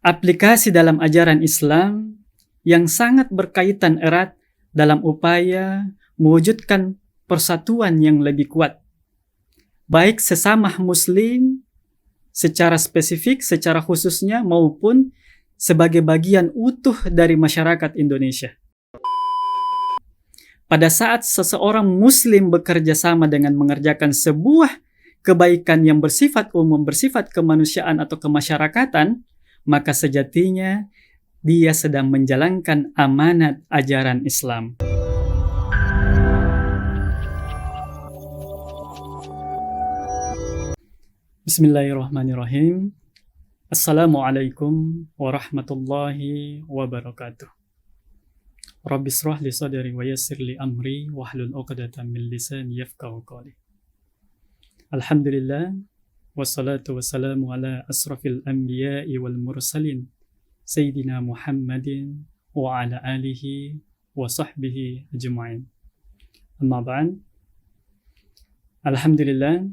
aplikasi dalam ajaran Islam yang sangat berkaitan erat dalam upaya mewujudkan persatuan yang lebih kuat, baik sesama Muslim secara spesifik, secara khususnya, maupun sebagai bagian utuh dari masyarakat Indonesia. Pada saat seseorang Muslim bekerja sama dengan mengerjakan sebuah kebaikan yang bersifat umum, bersifat kemanusiaan atau kemasyarakatan, maka sejatinya dia sedang menjalankan amanat ajaran Islam. Bismillahirrahmanirrahim. Assalamualaikum warahmatullahi wabarakatuh. Rabbi shrah li sadri wa yassir li amri wahlul 'uqdatam min lisani yafqahu qawli. Alhamdulillah wassalatu wassalamu ala asrafil anbiya'i wal mursalin sayyidina Muhammadin wa ala alihi wa sahbihi ajma'in. Amma ba'd. Alhamdulillah,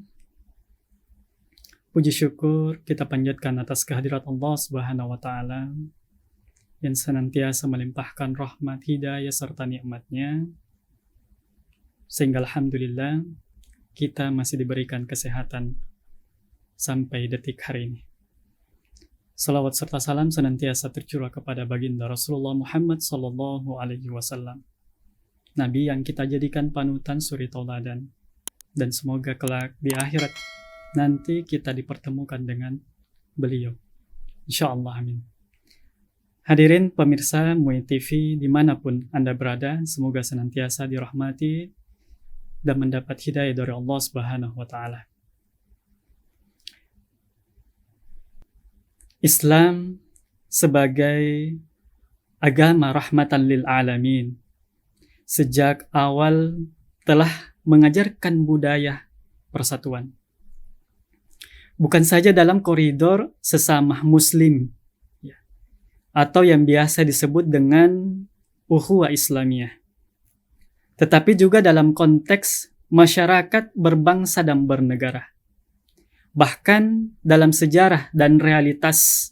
puji syukur kita panjatkan atas kehadirat Allah Subhanahu wa Ta'ala yang senantiasa melimpahkan rahmat, hidayah, serta nikmatnya, sehingga alhamdulillah kita masih diberikan kesehatan sampai detik hari ini. Salawat serta salam senantiasa tercurah kepada baginda Rasulullah Muhammad sallallahu alaihi wasallam, Nabi yang kita jadikan panutan suri tauladan, dan semoga kelak di akhirat nanti kita dipertemukan dengan beliau, insyaallah, amin. Hadirin pemirsa MUI TV dimanapun Anda berada, semoga senantiasa dirahmati dan mendapat hidayah dari Allah Subhanahu wa Ta'ala. Islam sebagai agama rahmatan lil alamin sejak awal telah mengajarkan budaya persatuan, bukan saja dalam koridor sesama Muslim, atau yang biasa disebut dengan ukhuwah Islamiyah, tetapi juga dalam konteks masyarakat berbangsa dan bernegara. Bahkan dalam sejarah dan realitas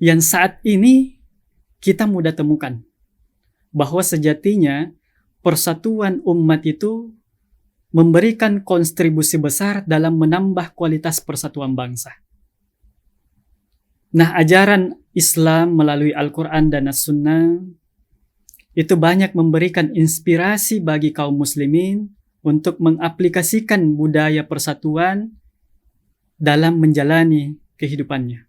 yang saat ini kita mudah temukan, bahwa sejatinya persatuan umat itu memberikan kontribusi besar dalam menambah kualitas persatuan bangsa. Nah, ajaran Islam melalui Al-Quran dan As-Sunnah itu banyak memberikan inspirasi bagi kaum muslimin untuk mengaplikasikan budaya persatuan dalam menjalani kehidupannya.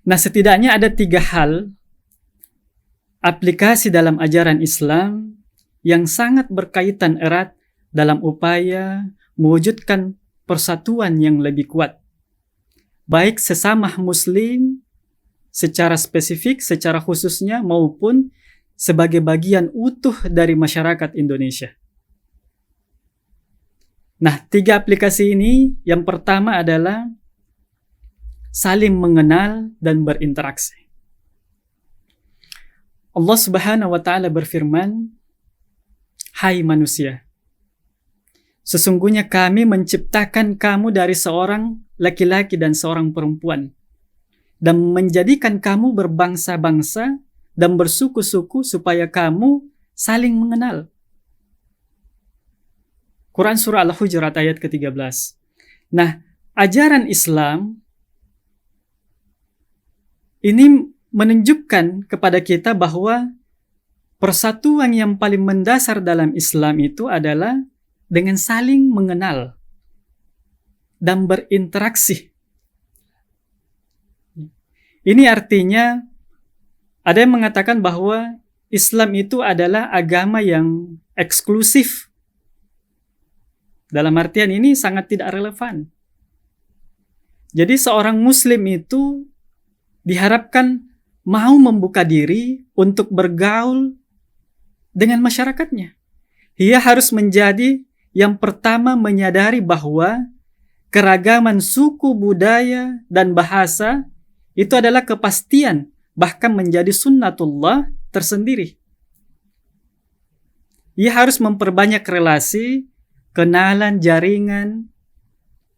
Nah, setidaknya ada 3 hal aplikasi dalam ajaran Islam yang sangat berkaitan erat dalam upaya mewujudkan persatuan yang lebih kuat, baik sesama Muslim secara spesifik, secara khususnya, maupun sebagai bagian utuh dari masyarakat Indonesia. Nah, 3 aplikasi ini, yang pertama adalah saling mengenal dan berinteraksi. Allah Subhanahu wa Ta'ala berfirman, "Hai manusia, sesungguhnya kami menciptakan kamu dari seorang laki-laki dan seorang perempuan, dan menjadikan kamu berbangsa-bangsa dan bersuku-suku supaya kamu saling mengenal." Quran Surah Al-Hujurat ayat ke-13. Nah, ajaran Islam ini menunjukkan kepada kita bahwa persatuan yang paling mendasar dalam Islam itu adalah dengan saling mengenal dan berinteraksi. Ini artinya ada yang mengatakan bahwa Islam itu adalah agama yang eksklusif. Dalam artian ini sangat tidak relevan. Jadi seorang Muslim itu diharapkan mau membuka diri untuk bergaul dengan masyarakatnya. Ia harus menjadi yang pertama menyadari bahwa keragaman suku, budaya, dan bahasa itu adalah kepastian, bahkan menjadi sunnatullah tersendiri. Ia harus memperbanyak relasi, kenalan, jaringan,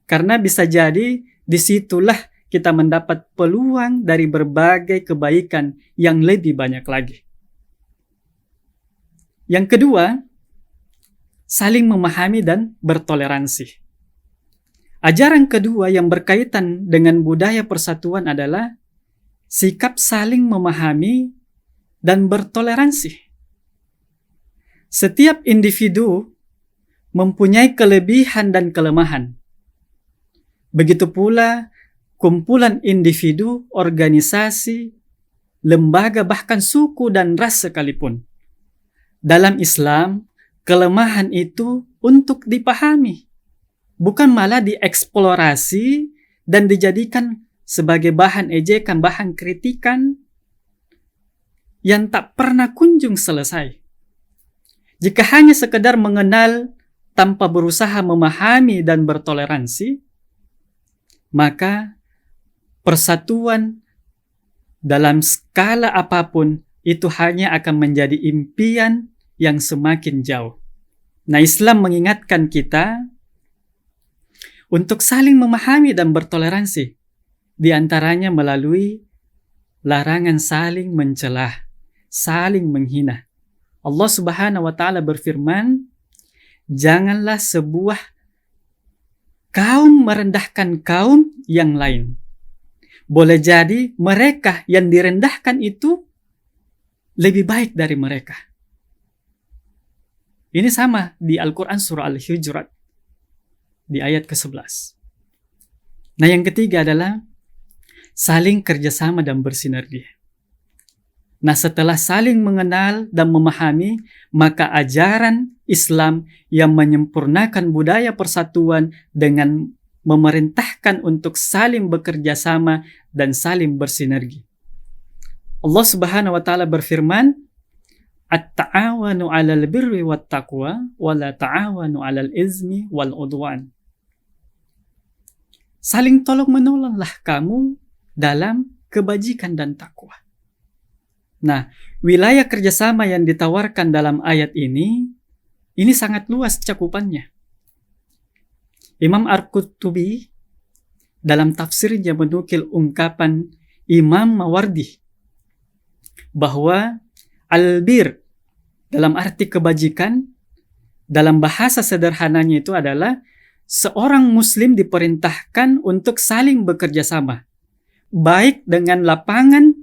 karena bisa jadi disitulah kita mendapat peluang dari berbagai kebaikan yang lebih banyak lagi. Yang kedua, saling memahami dan bertoleransi. Ajaran kedua yang berkaitan dengan budaya persatuan adalah sikap saling memahami dan bertoleransi. Setiap individu mempunyai kelebihan dan kelemahan. Begitu pula kumpulan individu, organisasi, lembaga, bahkan suku dan ras sekalipun. Dalam Islam, kelemahan itu untuk dipahami, bukan malah dieksplorasi dan dijadikan sebagai bahan ejekan, bahan kritikan yang tak pernah kunjung selesai. Jika hanya sekedar mengenal tanpa berusaha memahami dan bertoleransi, maka persatuan dalam skala apapun itu hanya akan menjadi impian yang semakin jauh. Nah, Islam mengingatkan kita untuk saling memahami dan bertoleransi, di antaranya melalui larangan saling mencelah, saling menghina. Allah Subhanahu wa Ta'ala berfirman, janganlah sebuah kaum merendahkan kaum yang lain. Boleh jadi mereka yang direndahkan itu lebih baik dari mereka. Ini sama di Al-Quran surah Al-Hujurat di ayat ke-11. Nah, yang ketiga adalah saling kerjasama dan bersinergi. Nah, setelah saling mengenal dan memahami, maka ajaran Islam yang menyempurnakan budaya persatuan dengan memerintahkan untuk saling bekerja sama dan saling bersinergi. Allah Subhanahu wa Ta'ala berfirman, at-ta'awanu 'alal birri wat taqwa wa la ta'awanu 'alal izmi wal udwan. Saling tolong-menolonglah kamu dalam kebajikan dan takwa. Nah, wilayah kerjasama yang ditawarkan dalam ayat ini sangat luas cakupannya. Imam Al-Qurtubi dalam tafsirnya menukil ungkapan Imam Mawardi bahwa albir dalam arti kebajikan, dalam bahasa sederhananya itu adalah seorang muslim diperintahkan untuk saling bekerja sama, baik dengan lapangan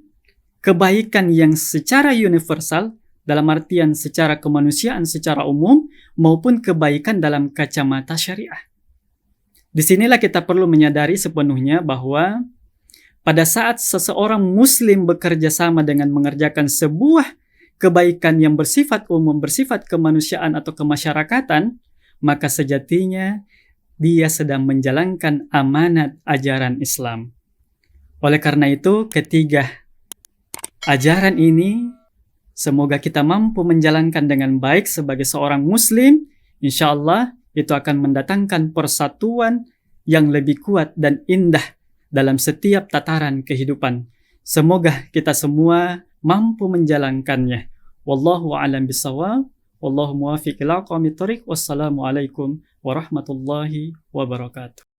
kebaikan yang secara universal, dalam artian secara kemanusiaan secara umum, maupun kebaikan dalam kacamata syariah. Disinilah kita perlu menyadari sepenuhnya bahwa pada saat seseorang muslim bekerja sama dengan mengerjakan sebuah kebaikan yang bersifat umum, bersifat kemanusiaan atau kemasyarakatan, maka sejatinya dia sedang menjalankan amanat ajaran Islam. Oleh karena itu, ketiga ajaran ini semoga kita mampu menjalankan dengan baik sebagai seorang muslim. Insya Allah itu akan mendatangkan persatuan yang lebih kuat dan indah dalam setiap tataran kehidupan. Semoga kita semua mampu menjalankannya. Wallahu a'lam bishawab. Wallahu muwaffiq ila aqwamit thoriq. Wassalamualaikum warahmatullahi wabarakatuh.